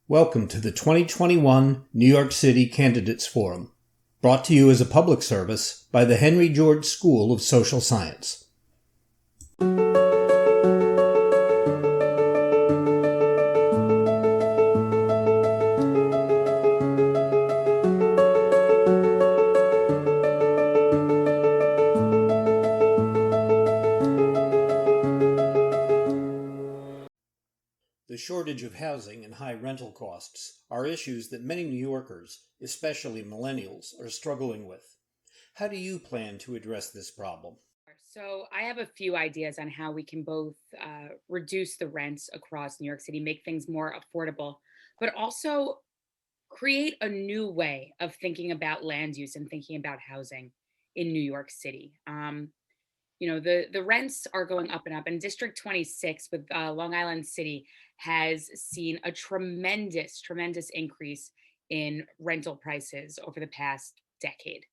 Welcome to the 2021 New York City Candidates Forum, brought to you as a public service by the Henry George School of Social Science. The shortage of housing and high rental costs are issues that many New Yorkers, especially millennials, are struggling with. How do you plan to address this problem? So I have a few ideas on how we can both reduce the rents across New York City, make things more affordable, but also create a new way of thinking about land use and thinking about housing in New York City. The rents are going up and up, and District 26 with Long Island City has seen a tremendous increase in rental prices over the past decade.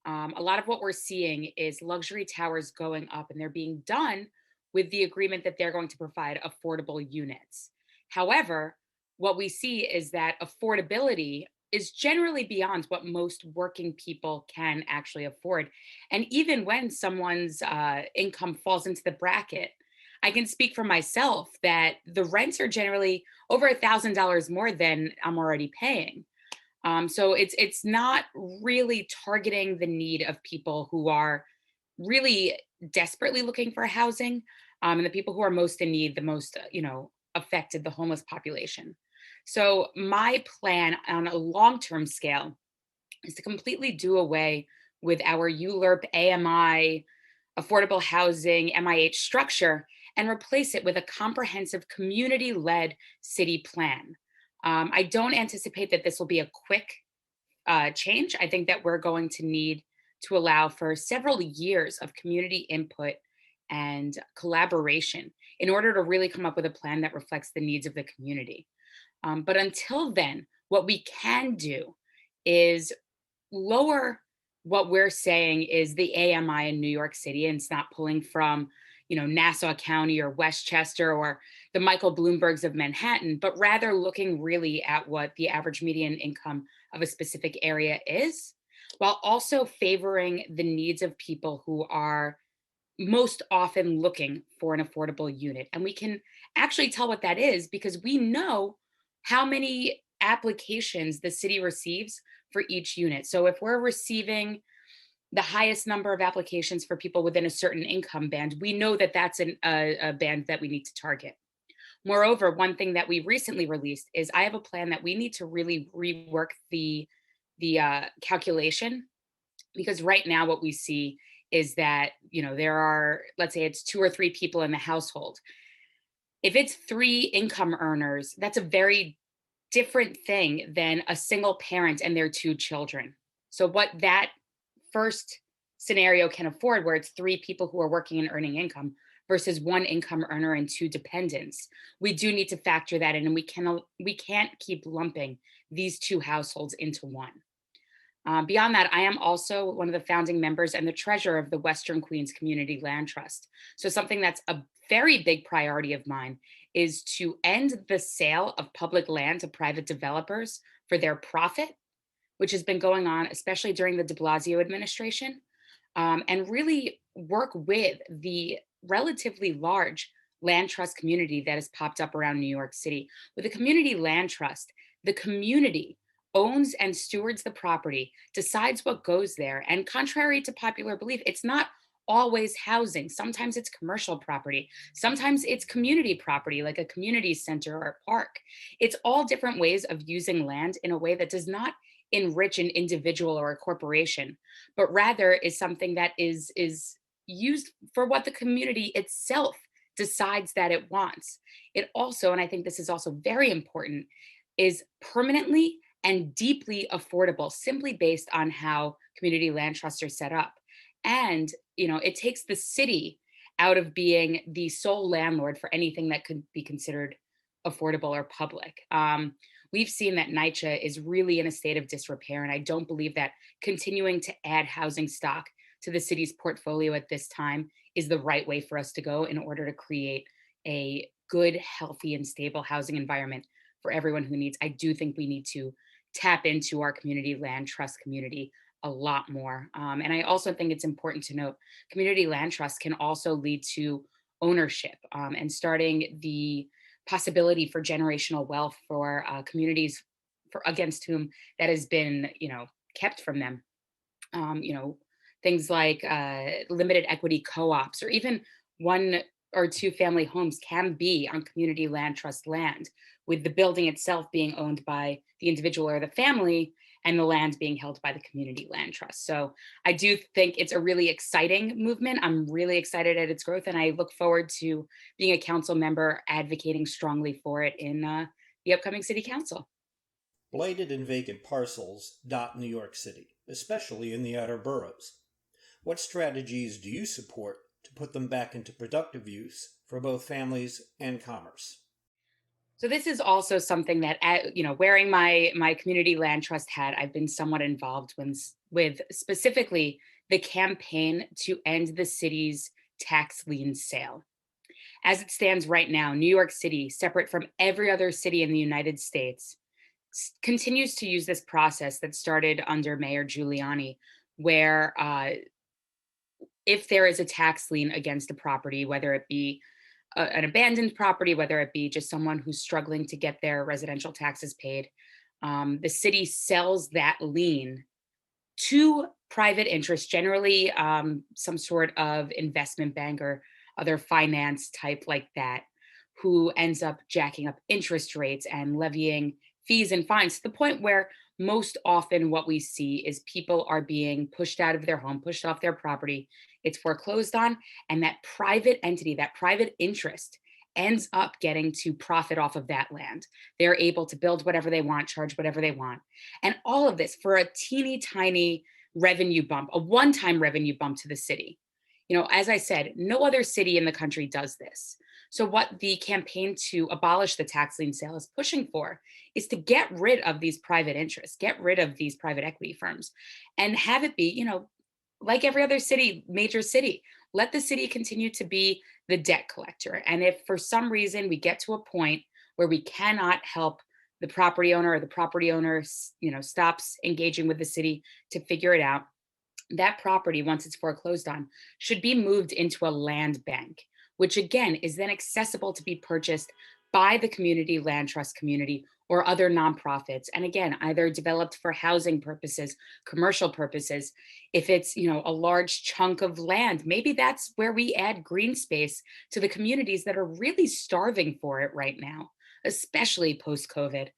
A lot of what we're seeing is luxury towers going up, and they're being done with the agreement that they're going to provide affordable units. However, what we see is that affordability is generally beyond what most working people can actually afford. And even when someone's income falls into the bracket, I can speak for myself that the rents are generally over $1,000 more than I'm already paying. So it's not really targeting the need of people who are really desperately looking for housing, and the people who are most in need, the most affected, the homeless population. So my plan on a long-term scale is to completely do away with our ULURP, AMI, affordable housing, MIH structure, and replace it with a comprehensive community-led city plan. I don't anticipate that this will be a quick change. I think that we're going to need to allow for several years of community input and collaboration in order to really come up with a plan that reflects the needs of the community. But until then, what we can do is lower what we're saying is the AMI in New York City, and it's not pulling from, Nassau County or Westchester or the Michael Bloombergs of Manhattan, but rather looking really at what the average median income of a specific area is, while also favoring the needs of people who are most often looking for an affordable unit. And we can actually tell what that is because we know how many applications the city receives for each unit. So if we're receiving the highest number of applications for people within a certain income band, we know that that's a band that we need to target. Moreover, one thing that we recently released is I have a plan that we need to really rework the calculation, because right now what we see is that there are, let's say it's two or three people in the household. If it's three income earners, that's a very different thing than a single parent and their two children. So what that first scenario can afford, where it's three people who are working and earning income versus one income earner and two dependents, we do need to factor that in, and we can't keep lumping these two households into one. Beyond that, I am also one of the founding members and the treasurer of the Western Queens Community Land Trust. So something that's a very big priority of mine is to end the sale of public land to private developers for their profit, which has been going on, especially during the de Blasio administration, and really work with the relatively large land trust community that has popped up around New York City. With a community land trust, the community owns and stewards the property, decides what goes there. And contrary to popular belief, it's not always housing. Sometimes it's commercial property. Sometimes it's community property, like a community center or a park. It's all different ways of using land in a way that does not enrich an individual or a corporation, but rather is something that is used for what the community itself decides that it wants. It also, and I think this is also very important, is permanently and deeply affordable simply based on how community land trusts are set up. And, it takes the city out of being the sole landlord for anything that could be considered affordable or public. We've seen that NYCHA is really in a state of disrepair, and I don't believe that continuing to add housing stock to the city's portfolio at this time is the right way for us to go in order to create a good, healthy, and stable housing environment for everyone who needs. I do think we need to tap into our community land trust community a lot more. And I also think it's important to note community land trust can also lead to ownership, and starting the possibility for generational wealth for communities for against whom that has been, kept from them. You know, things like limited equity co-ops or even one or two family homes can be on community land trust land, with the building itself being owned by the individual or the family and the land being held by the community land trust. So I do think it's a really exciting movement. I'm really excited at its growth, and I look forward to being a council member advocating strongly for it in the upcoming city council. Blighted and vacant parcels dot New York City, especially in the outer boroughs. What strategies do you support to put them back into productive use for both families and commerce? So this is also something that, wearing my community land trust hat, I've been somewhat involved with specifically the campaign to end the city's tax lien sale. As it stands right now, New York City, separate from every other city in the United States, continues to use this process that started under Mayor Giuliani, where if there is a tax lien against a property, whether it be an abandoned property, whether it be just someone who's struggling to get their residential taxes paid, the city sells that lien to private interests, generally some sort of investment bank or other finance type like that, who ends up jacking up interest rates and levying fees and fines to the point where most often what we see is people are being pushed out of their home, pushed off their property. It's foreclosed on, and that private entity, that private interest ends up getting to profit off of that land. They're able to build whatever they want, charge whatever they want. And all of this for a teeny tiny revenue bump, a one time revenue bump to the city. As I said, no other city in the country does this. So, what the campaign to abolish the tax lien sale is pushing for is to get rid of these private interests, get rid of these private equity firms, and have it be, like every other city, major city, let the city continue to be the debt collector. And if for some reason we get to a point where we cannot help the property owner, or the property owner, stops engaging with the city to figure it out, that property, once it's foreclosed on, should be moved into a land bank, which again is then accessible to be purchased by the community land trust community or other nonprofits. And again, either developed for housing purposes, commercial purposes. If it's, a large chunk of land, maybe that's where we add green space to the communities that are really starving for it right now, especially post COVID.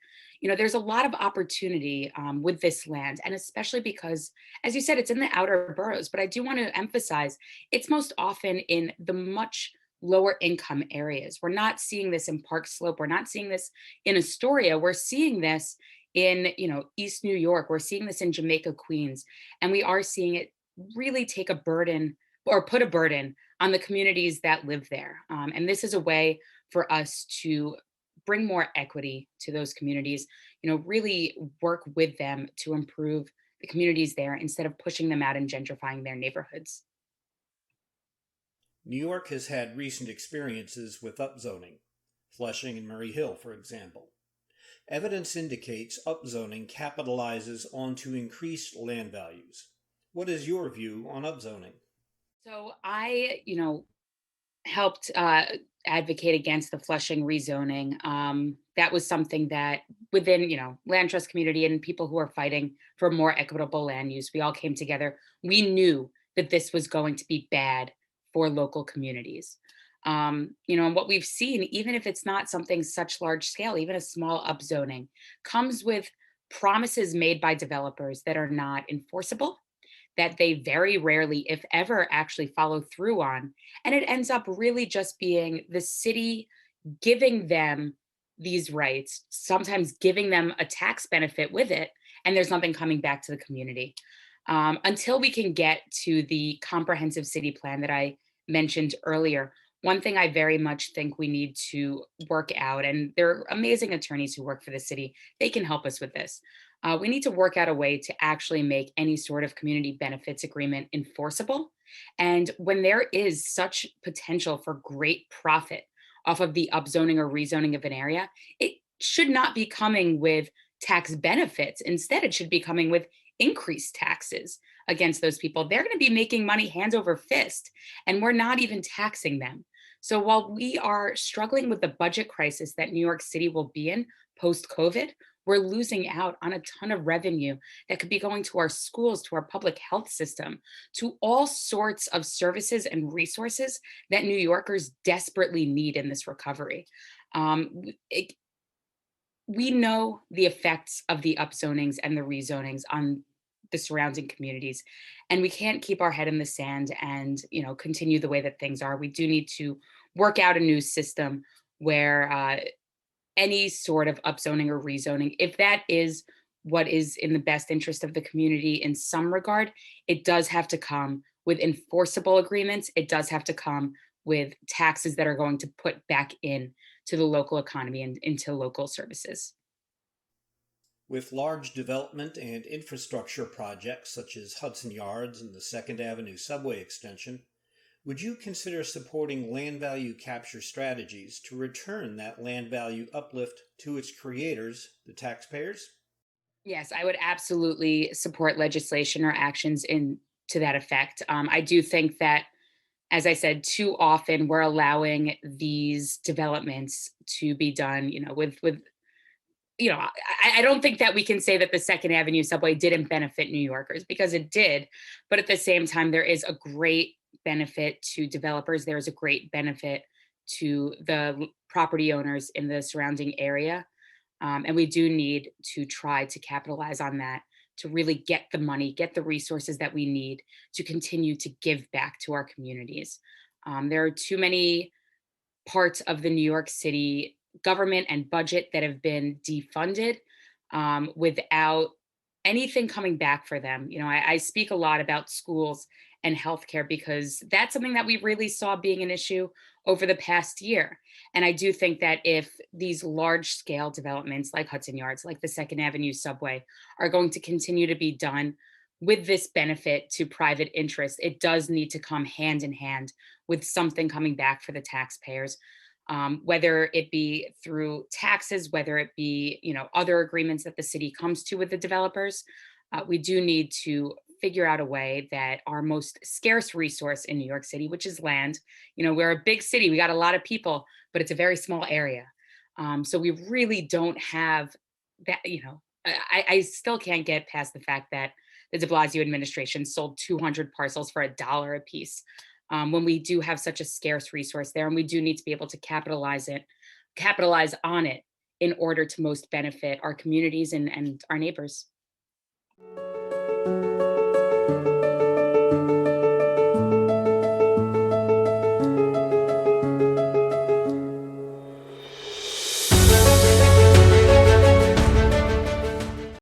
There's a lot of opportunity with this land, and especially because, as you said, it's in the outer boroughs. But I do want to emphasize it's most often in the much lower income areas. We're not seeing this in Park Slope. We're not seeing this in Astoria. We're seeing this in, East New York. We're seeing this in Jamaica, Queens. And we are seeing it really take a burden or put a burden on the communities that live there. And this is a way for us to bring more equity to those communities, really work with them to improve the communities there instead of pushing them out and gentrifying their neighborhoods. New York has had recent experiences with upzoning, Flushing and Murray Hill, for example. Evidence indicates upzoning capitalizes onto increased land values. What is your view on upzoning? So I, helped advocate against the Flushing rezoning. That was something that within, land trust community and people who are fighting for more equitable land use, we all came together. We knew that this was going to be bad for local communities. And what we've seen, even if it's not something such large scale, even a small upzoning, comes with promises made by developers that are not enforceable, that they very rarely, if ever, actually follow through on. And it ends up really just being the city giving them these rights, sometimes giving them a tax benefit with it, and there's nothing coming back to the community. Until we can get to the comprehensive city plan that I mentioned earlier, one thing I very much think we need to work out, and there are amazing attorneys who work for the city, they can help us with this. We need to work out a way to actually make any sort of community benefits agreement enforceable. And when there is such potential for great profit off of the upzoning or rezoning of an area, it should not be coming with tax benefits. Instead, it should be coming with increased taxes against those people. They're going to be making money hand over fist, and we're not even taxing them. So while we are struggling with the budget crisis that New York City will be in post COVID, we're losing out on a ton of revenue that could be going to our schools, to our public health system, to all sorts of services and resources that New Yorkers desperately need in this recovery. It, we know the effects of the upzonings and the rezonings on the surrounding communities, and we can't keep our head in the sand and continue the way that things are. We do need to work out a new system where any sort of upzoning or rezoning, if that is what is in the best interest of the community in some regard, it does have to come with enforceable agreements. It does have to come with taxes that are going to put back in to the local economy and into local services. With large development and infrastructure projects such as Hudson Yards and the Second Avenue subway extension, would you consider supporting land value capture strategies to return that land value uplift to its creators, the taxpayers? Yes, I would absolutely support legislation or actions in to that effect. I do think that, as I said, too often we're allowing these developments to be done, with I don't think that we can say that the Second Avenue subway didn't benefit New Yorkers because it did. But at the same time, there is a great benefit to developers. There is a great benefit to the property owners in the surrounding area. And we do need to try to capitalize on that to really get the money, get the resources that we need to continue to give back to our communities. There are too many parts of the New York City government and budget that have been defunded without anything coming back for them. I speak a lot about schools and healthcare because that's something that we really saw being an issue over the past year. And I do think that if these large scale developments like Hudson Yards, like the Second Avenue subway, are going to continue to be done with this benefit to private interest, it does need to come hand in hand with something coming back for the taxpayers, whether it be through taxes, whether it be other agreements that the city comes to with the developers. We do need to figure out a way that our most scarce resource in New York City, which is land, we're a big city, we got a lot of people, but it's a very small area. So we really don't have that. I still can't get past the fact that the De Blasio administration sold 200 parcels for $1 a piece, when we do have such a scarce resource there, and we do need to be able to capitalize on it in order to most benefit our communities and our neighbors.